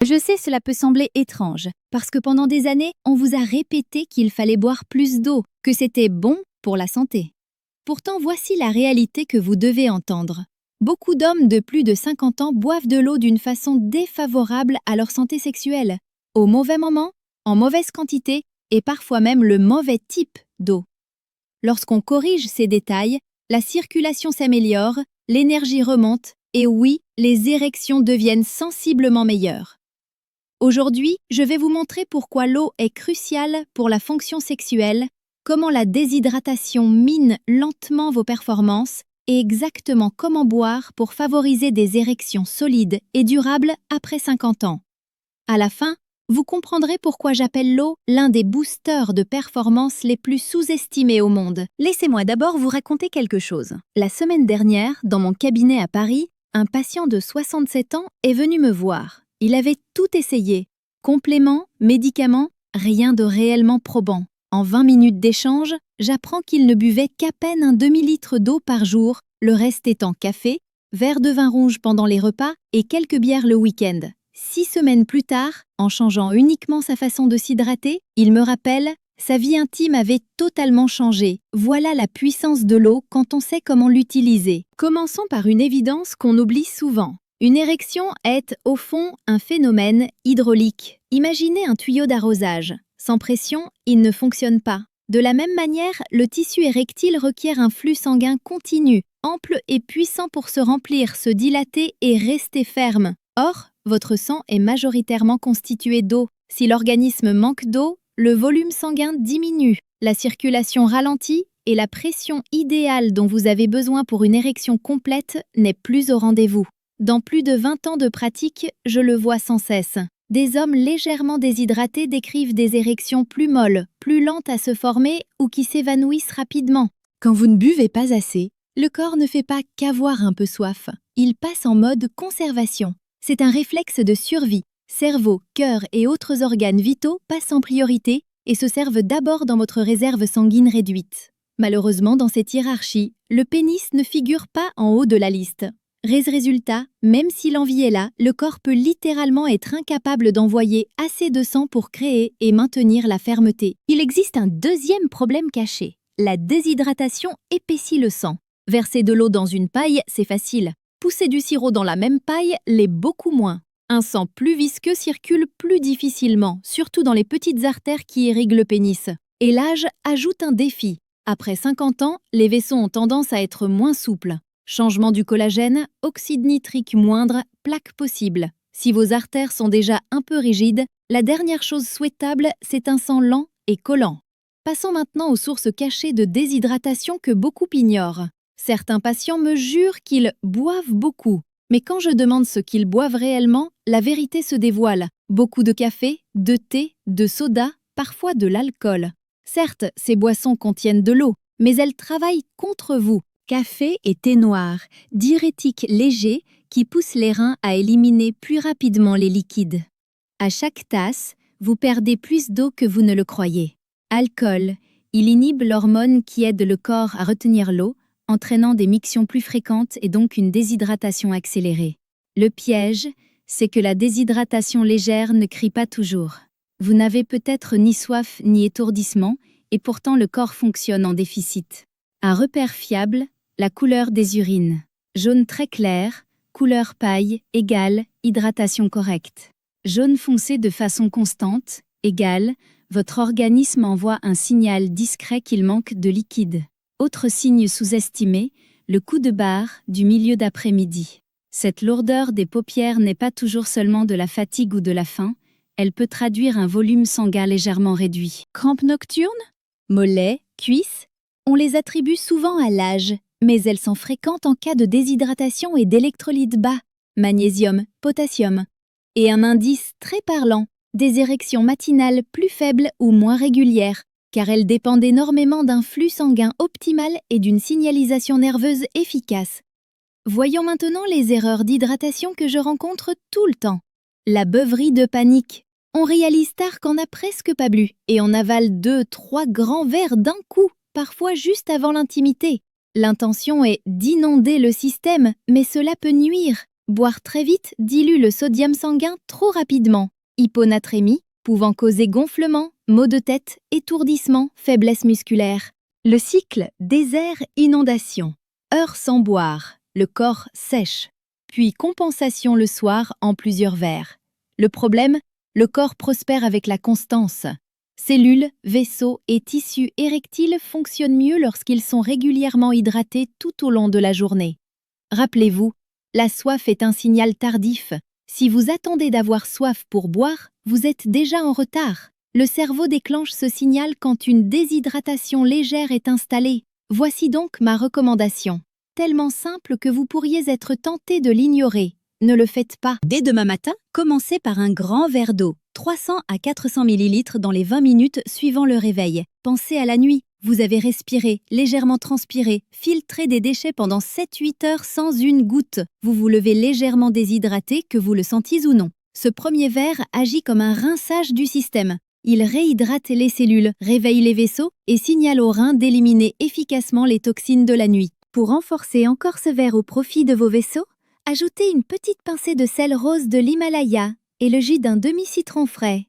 Je sais, cela peut sembler étrange, parce que pendant des années, on vous a répété qu'il fallait boire plus d'eau, que c'était bon pour la santé. Pourtant, voici la réalité que vous devez entendre. Beaucoup d'hommes de plus de 50 ans boivent de l'eau d'une façon défavorable à leur santé sexuelle, au mauvais moment, en mauvaise quantité et parfois même le mauvais type d'eau. Lorsqu'on corrige ces détails, la circulation s'améliore, l'énergie remonte et oui, les érections deviennent sensiblement meilleures. Aujourd'hui, je vais vous montrer pourquoi l'eau est cruciale pour la fonction sexuelle, comment la déshydratation mine lentement vos performances et exactement comment boire pour favoriser des érections solides et durables après 50 ans. À la fin, vous comprendrez pourquoi j'appelle l'eau l'un des boosters de performance les plus sous-estimés au monde. Laissez-moi d'abord vous raconter quelque chose. La semaine dernière, dans mon cabinet à Paris, un patient de 67 ans est venu me voir. Il avait tout essayé. Compléments, médicaments, rien de réellement probant. En 20 minutes d'échange, j'apprends qu'il ne buvait qu'à peine un demi-litre d'eau par jour, le reste étant café, verre de vin rouge pendant les repas et quelques bières le week-end. 6 semaines plus tard, en changeant uniquement sa façon de s'hydrater, il me rappelle, sa vie intime avait totalement changé. Voilà la puissance de l'eau quand on sait comment l'utiliser. Commençons par une évidence qu'on oublie souvent. Une érection est, au fond, un phénomène hydraulique. Imaginez un tuyau d'arrosage. Sans pression, il ne fonctionne pas. De la même manière, le tissu érectile requiert un flux sanguin continu, ample et puissant pour se remplir, se dilater et rester ferme. Or, votre sang est majoritairement constitué d'eau. Si l'organisme manque d'eau, le volume sanguin diminue, la circulation ralentit et la pression idéale dont vous avez besoin pour une érection complète n'est plus au rendez-vous. Dans plus de 20 ans de pratique, je le vois sans cesse. Des hommes légèrement déshydratés décrivent des érections plus molles, plus lentes à se former ou qui s'évanouissent rapidement. Quand vous ne buvez pas assez, le corps ne fait pas qu'avoir un peu soif. Il passe en mode conservation. C'est un réflexe de survie. Cerveau, cœur et autres organes vitaux passent en priorité et se servent d'abord dans votre réserve sanguine réduite. Malheureusement, dans cette hiérarchie, le pénis ne figure pas en haut de la liste. Résultat, même si l'envie est là, le corps peut littéralement être incapable d'envoyer assez de sang pour créer et maintenir la fermeté. Il existe un deuxième problème caché. La déshydratation épaissit le sang. Verser de l'eau dans une paille, c'est facile. Pousser du sirop dans la même paille l'est beaucoup moins. Un sang plus visqueux circule plus difficilement, surtout dans les petites artères qui irriguent le pénis. Et l'âge ajoute un défi. Après 50 ans, les vaisseaux ont tendance à être moins souples. Changement du collagène, oxyde nitrique moindre, plaques possibles. Si vos artères sont déjà un peu rigides, la dernière chose souhaitable, c'est un sang lent et collant. Passons maintenant aux sources cachées de déshydratation que beaucoup ignorent. Certains patients me jurent qu'ils boivent beaucoup. Mais quand je demande ce qu'ils boivent réellement, la vérité se dévoile. Beaucoup de café, de thé, de soda, parfois de l'alcool. Certes, ces boissons contiennent de l'eau, mais elles travaillent contre vous. Café et thé noir, diurétiques légers qui poussent les reins à éliminer plus rapidement les liquides. À chaque tasse, vous perdez plus d'eau que vous ne le croyez. Alcool, il inhibe l'hormone qui aide le corps à retenir l'eau, entraînant des mictions plus fréquentes et donc une déshydratation accélérée. Le piège, c'est que la déshydratation légère ne crie pas toujours. Vous n'avez peut-être ni soif ni étourdissement, et pourtant le corps fonctionne en déficit. Un repère fiable, la couleur des urines. Jaune très clair, couleur paille, égale hydratation correcte. Jaune foncé de façon constante, égale votre organisme envoie un signal discret qu'il manque de liquide. Autre signe sous-estimé, le coup de barre du milieu d'après-midi. Cette lourdeur des paupières n'est pas toujours seulement de la fatigue ou de la faim, elle peut traduire un volume sanguin légèrement réduit. Crampes nocturnes? Mollets, cuisses? On les attribue souvent à l'âge, mais elles sont fréquentes en cas de déshydratation et d'électrolytes bas, magnésium, potassium. Et un indice très parlant, des érections matinales plus faibles ou moins régulières, car elles dépendent énormément d'un flux sanguin optimal et d'une signalisation nerveuse efficace. Voyons maintenant les erreurs d'hydratation que je rencontre tout le temps. La beuverie de panique. On réalise tard qu'on n'a presque pas bu et on avale 2-3 grands verres d'un coup, parfois juste avant l'intimité. L'intention est d'inonder le système, mais cela peut nuire. Boire très vite dilue le sodium sanguin trop rapidement. Hyponatrémie, pouvant causer gonflement, maux de tête, étourdissement, faiblesse musculaire. Le cycle désert-inondation. Heure sans boire, le corps sèche. Puis compensation le soir en plusieurs verres. Le problème, le corps prospère avec la constance. Cellules, vaisseaux et tissus érectiles fonctionnent mieux lorsqu'ils sont régulièrement hydratés tout au long de la journée. Rappelez-vous, la soif est un signal tardif. Si vous attendez d'avoir soif pour boire, vous êtes déjà en retard. Le cerveau déclenche ce signal quand une déshydratation légère est installée. Voici donc ma recommandation. Tellement simple que vous pourriez être tenté de l'ignorer. Ne le faites pas. Dès demain matin, commencez par un grand verre d'eau, 300 à 400 ml dans les 20 minutes suivant le réveil. Pensez à la nuit. Vous avez respiré, légèrement transpiré, filtré des déchets pendant 7-8 heures sans une goutte. Vous vous levez légèrement déshydraté, que vous le sentiez ou non. Ce premier verre agit comme un rinçage du système. Il réhydrate les cellules, réveille les vaisseaux et signale aux reins d'éliminer efficacement les toxines de la nuit. Pour renforcer encore ce verre au profit de vos vaisseaux, ajoutez une petite pincée de sel rose de l'Himalaya et le jus d'un demi-citron frais.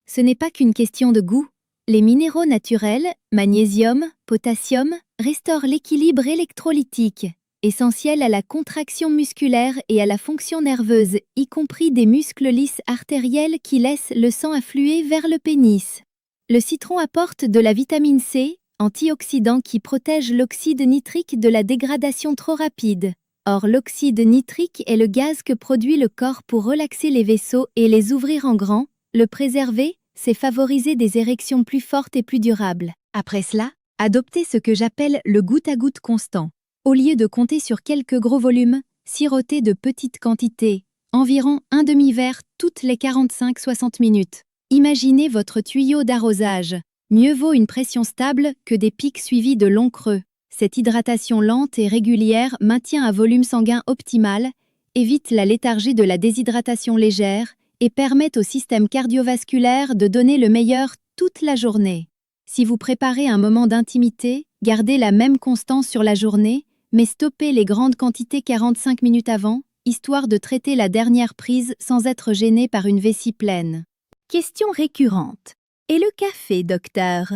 Ce n'est pas qu'une question de goût. Les minéraux naturels, magnésium, potassium, restaurent l'équilibre électrolytique, essentiel à la contraction musculaire et à la fonction nerveuse, y compris des muscles lisses artériels qui laissent le sang affluer vers le pénis. Le citron apporte de la vitamine C, antioxydant qui protège l'oxyde nitrique de la dégradation trop rapide. Or, l'oxyde nitrique est le gaz que produit le corps pour relaxer les vaisseaux et les ouvrir en grand. Le préserver, c'est favoriser des érections plus fortes et plus durables. Après cela, adoptez ce que j'appelle le goutte-à-goutte constant. Au lieu de compter sur quelques gros volumes, sirotez de petites quantités, environ un demi-verre toutes les 45-60 minutes. Imaginez votre tuyau d'arrosage. Mieux vaut une pression stable que des pics suivis de longs creux. Cette hydratation lente et régulière maintient un volume sanguin optimal, évite la léthargie de la déshydratation légère et permet au système cardiovasculaire de donner le meilleur toute la journée. Si vous préparez un moment d'intimité, gardez la même constance sur la journée, mais stoppez les grandes quantités 45 minutes avant, histoire de traiter la dernière prise sans être gêné par une vessie pleine. Question récurrente. Et le café, docteur?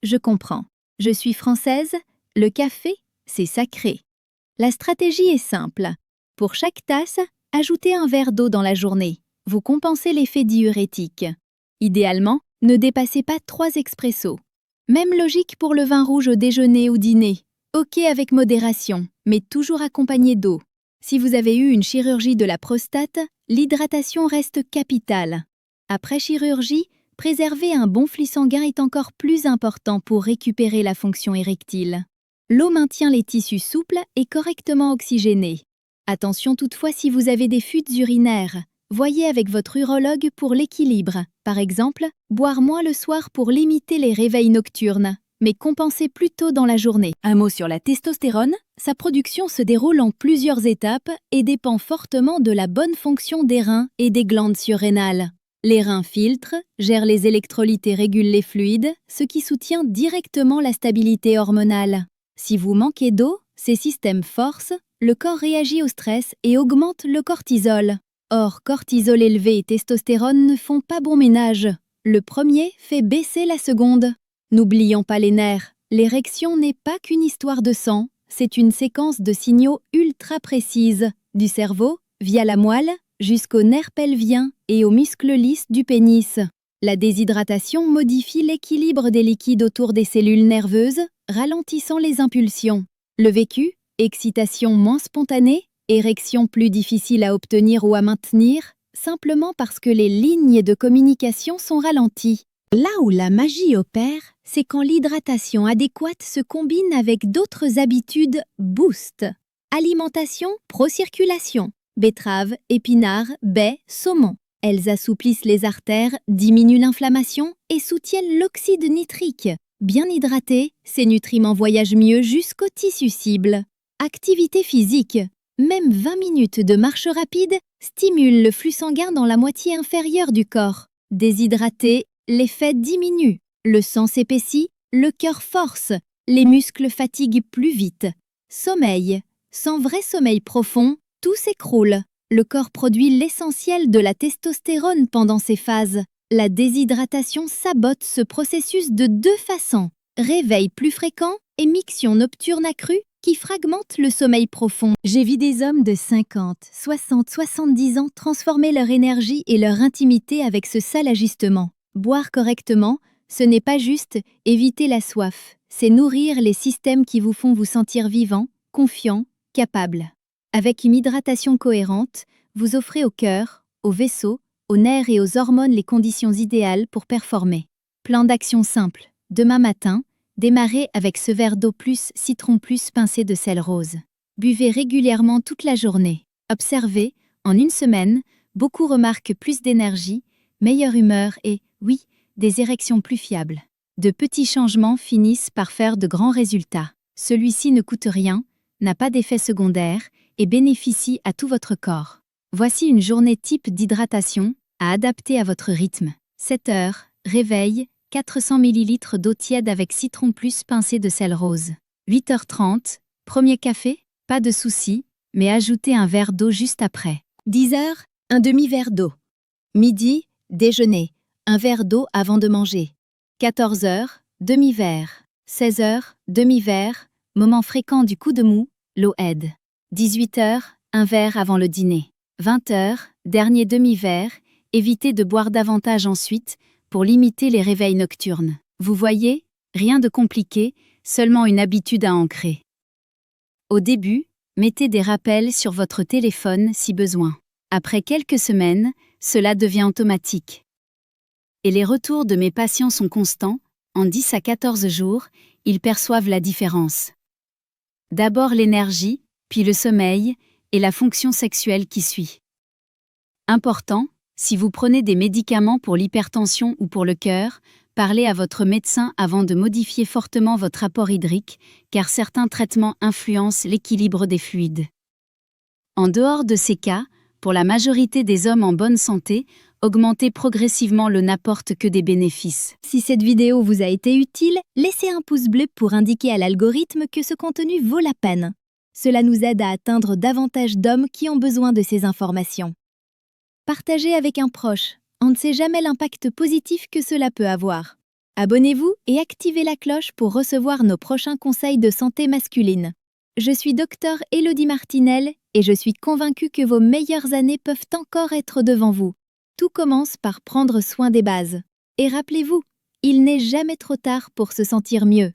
Je comprends. Je suis française, le café, c'est sacré. La stratégie est simple. Pour chaque tasse, ajoutez un verre d'eau dans la journée. Vous compensez l'effet diurétique. Idéalement, ne dépassez pas 3 expressos. Même logique pour le vin rouge au déjeuner ou dîner. Ok avec modération, mais toujours accompagné d'eau. Si vous avez eu une chirurgie de la prostate, l'hydratation reste capitale. Après chirurgie, préserver un bon flux sanguin est encore plus important pour récupérer la fonction érectile. L'eau maintient les tissus souples et correctement oxygénés. Attention toutefois si vous avez des fuites urinaires. Voyez avec votre urologue pour l'équilibre. Par exemple, boire moins le soir pour limiter les réveils nocturnes, mais compenser plus tôt dans la journée. Un mot sur la testostérone, sa production se déroule en plusieurs étapes et dépend fortement de la bonne fonction des reins et des glandes surrénales. Les reins filtrent, gèrent les électrolytes et régulent les fluides, ce qui soutient directement la stabilité hormonale. Si vous manquez d'eau, ces systèmes forcent, le corps réagit au stress et augmente le cortisol. Or, cortisol élevé et testostérone ne font pas bon ménage. Le premier fait baisser la seconde. N'oublions pas les nerfs. L'érection n'est pas qu'une histoire de sang, c'est une séquence de signaux ultra précise, du cerveau, via la moelle, jusqu'aux nerfs pelviens et aux muscles lisses du pénis. La déshydratation modifie l'équilibre des liquides autour des cellules nerveuses, ralentissant les impulsions. Le vécu, excitation moins spontanée, érection plus difficile à obtenir ou à maintenir, simplement parce que les lignes de communication sont ralenties. Là où la magie opère, c'est quand l'hydratation adéquate se combine avec d'autres habitudes boost. Alimentation, procirculation, betterave, épinards, baies, saumon. Elles assouplissent les artères, diminuent l'inflammation et soutiennent l'oxyde nitrique. Bien hydratés, ces nutriments voyagent mieux jusqu'aux tissus cibles. Activité physique. Même 20 minutes de marche rapide stimulent le flux sanguin dans la moitié inférieure du corps. Déshydraté, l'effet diminue. Le sang s'épaissit, le cœur force, les muscles fatiguent plus vite. Sommeil. Sans vrai sommeil profond, tout s'écroule. Le corps produit l'essentiel de la testostérone pendant ces phases. La déshydratation sabote ce processus de deux façons. Réveil plus fréquent et miction nocturne accrue qui fragmente le sommeil profond. J'ai vu des hommes de 50, 60, 70 ans transformer leur énergie et leur intimité avec ce sale ajustement. Boire correctement, ce n'est pas juste éviter la soif, c'est nourrir les systèmes qui vous font vous sentir vivant, confiant, capable. Avec une hydratation cohérente, vous offrez au cœur, au vaisseau, aux nerfs et aux hormones les conditions idéales pour performer. Plan d'action simple. Demain matin, démarrez avec ce verre d'eau plus citron plus pincé de sel rose. Buvez régulièrement toute la journée. Observez, en une semaine, beaucoup remarquent plus d'énergie, meilleure humeur et, oui, des érections plus fiables. De petits changements finissent par faire de grands résultats. Celui-ci ne coûte rien, n'a pas d'effet secondaire et bénéficie à tout votre corps. Voici une journée type d'hydratation à adapter à votre rythme. 7 heures, réveil, 400 ml d'eau tiède avec citron plus pincé de sel rose. 8h30, premier café, pas de souci, mais ajoutez un verre d'eau juste après. 10h, un demi-verre d'eau. Midi, déjeuner, un verre d'eau avant de manger. 14h, demi-verre. 16h, demi-verre, moment fréquent du coup de mou, l'eau aide. 18h, un verre avant le dîner. 20h, dernier demi-verre, évitez de boire davantage ensuite pour limiter les réveils nocturnes. Vous voyez, rien de compliqué, seulement une habitude à ancrer. Au début, mettez des rappels sur votre téléphone si besoin. Après quelques semaines, cela devient automatique. Et les retours de mes patients sont constants, en 10 à 14 jours, ils perçoivent la différence. D'abord l'énergie, puis le sommeil, et la fonction sexuelle qui suit. Important, si vous prenez des médicaments pour l'hypertension ou pour le cœur, parlez à votre médecin avant de modifier fortement votre apport hydrique, car certains traitements influencent l'équilibre des fluides. En dehors de ces cas, pour la majorité des hommes en bonne santé, augmenter progressivement le n'apporte que des bénéfices. Si cette vidéo vous a été utile, laissez un pouce bleu pour indiquer à l'algorithme que ce contenu vaut la peine. Cela nous aide à atteindre davantage d'hommes qui ont besoin de ces informations. Partagez avec un proche, on ne sait jamais l'impact positif que cela peut avoir. Abonnez-vous et activez la cloche pour recevoir nos prochains conseils de santé masculine. Je suis Dr Elodie Martinel et je suis convaincue que vos meilleures années peuvent encore être devant vous. Tout commence par prendre soin des bases. Et rappelez-vous, il n'est jamais trop tard pour se sentir mieux.